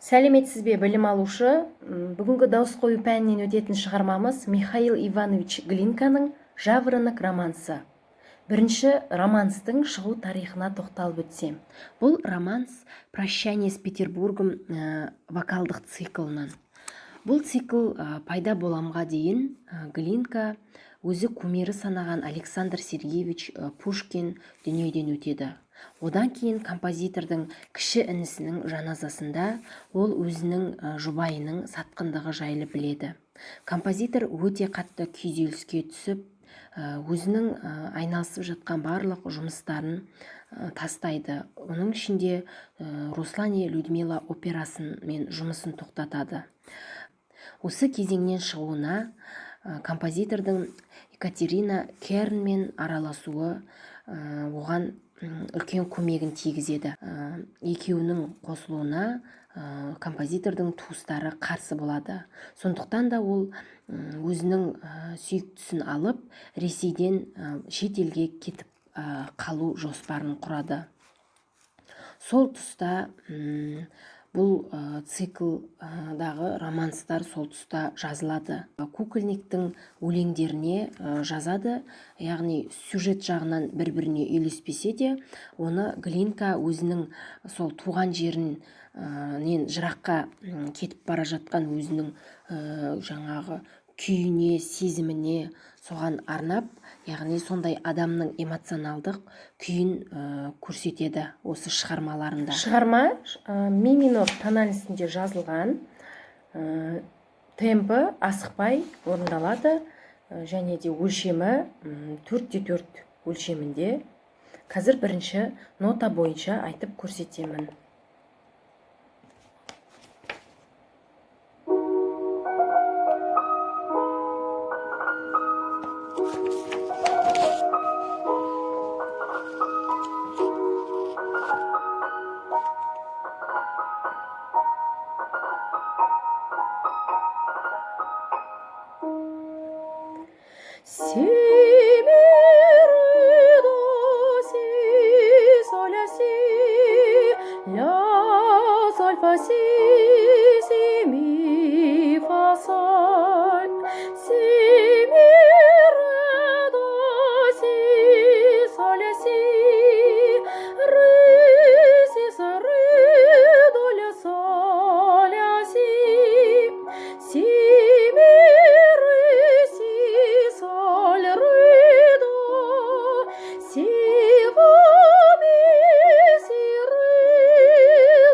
Сәлеметсіз бе, білім алушы? Бүгінгі дауыс қою пәнінен өтетін шығармамыз Михаил Иванович Глинканың «Жаворонок» романсы. Бірінші романстың шығу тарихына тоқталып өтсем. Бұл романс «Прощание с Петербургом» вокалдық циклынан. Бұл цикл пайда боламға дейін Глинка өзі кумирі санаған Александр Сергеевич Пушкин дүниеден өтеді. Одан кейін композитордың кіші інісінің жаназасында ол өзінің жұбайының сатқындығы жайлы біледі. Композитор өте қатты күйзеліске түсіп, өзінің айналысып жатқан барлық жұмыстарын тастайды. Оның ішінде Руслан и Людмила операсын мен жұмысын тоқтатады. Осы кезеңнен шығуына композитордың Екатерина Кернмен араласуы оған үлкен көмегін тигізеді. Екеуінің қосылуына композитордың туыстары қарсы болады. Сондықтан да ол өзінің сүйіктісін алып, Ресейден шетелге кетіп қалу жоспарын құрады. Сол тұста бұл циклдағы романстар сол тұста жазылады. Кукольниктің өлеңдеріне жазады, яғни сюжет жағынан бір-біріне үйлеспесе де, оны Глинка өзінің сол туған жерінен жыраққа кетіп бара жатқан өзінің жаңағы күйіне, сезіміне соған арнап, яғни сондай адамның эмоционалдық күйін көрсетеді осы шығармаларында. Шығарма ми минор тональностінде жазылған, темпі асықпай орындалады, және де өлшемі 4/4 өлшемінде. Қазір бірінші нота бойынша айтып көрсетемін. Si, mi, re, do, si, sol, la, si, la, sol, fa, si, mi, fa, sol. Si, mi, re, do, si, sol, la, si, re, si, sa, re, do, la, sol, la, si. Si, mi, si, fa, mi, si, re,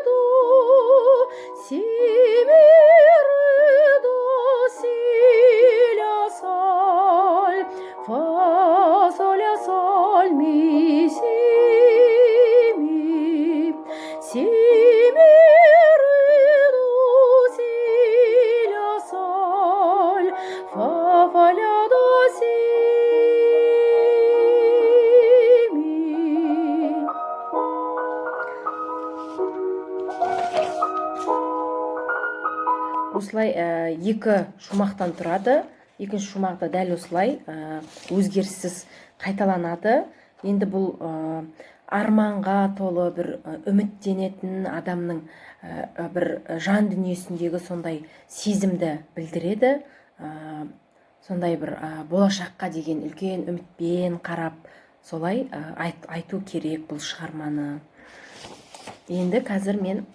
do, si, mi, re, do, si, la, sol, fa, sol, la, sol, mi, si, mi, si, mi, re, do, si, la, sol, fa, la, do, si. Осылай екі шумақтан тұрады. Екінші шумақта дәл осылай өзгеріссіз қайталанады. Енді бұл арманға толы бір үміттенетін адамның бір жан дүниесіндегі сондай сезімді білдіреді. Сондай бір болашаққа деген үлкен үмітпен қарап, солай айту керек бұл шығарманы. Енді қазір мен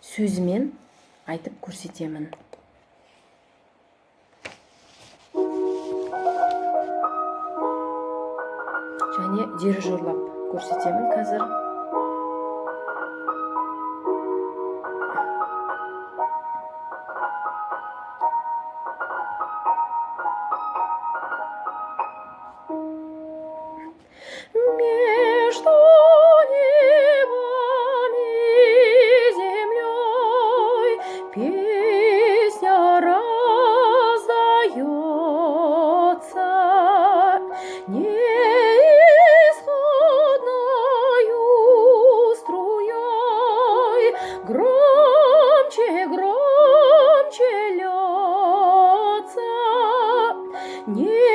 сөзімен айтып көрсетемін. Және дирижерлап көрсетемін қазір. Между небом и землей песня раздается, неисходною струей, громче, громче льется, не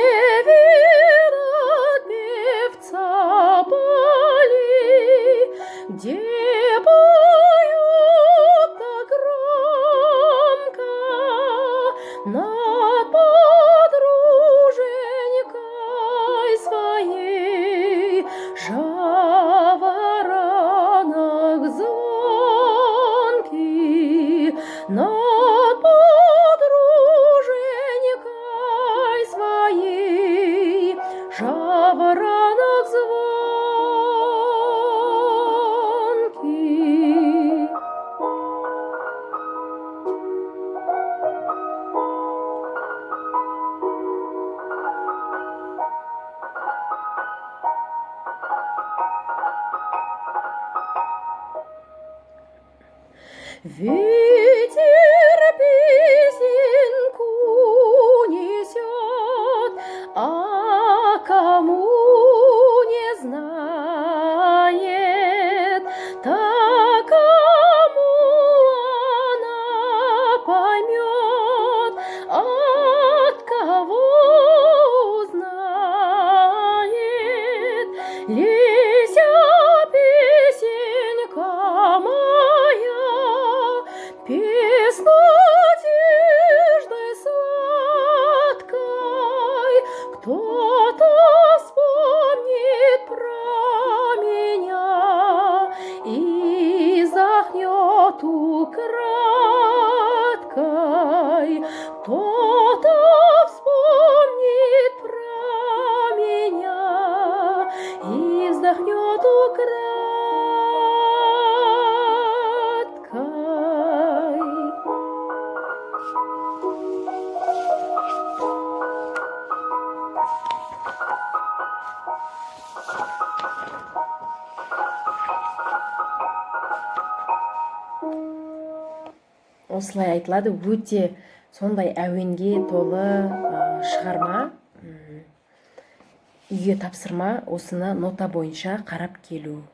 видать певца полей, где поют Ветер песенку несет, а кому не знает, такому она поймет, от кого узнает. Леся, песенка моя, песнь надежды сладкой, кто-то вспомнит про меня и захнет украдкой, кто-то вспомнит про меня и вздохнет украдкой. Осылай айтылады, өте сондай әуенге толы шығарма. Үйге тапсырма, осыны нота бойынша қарап келу.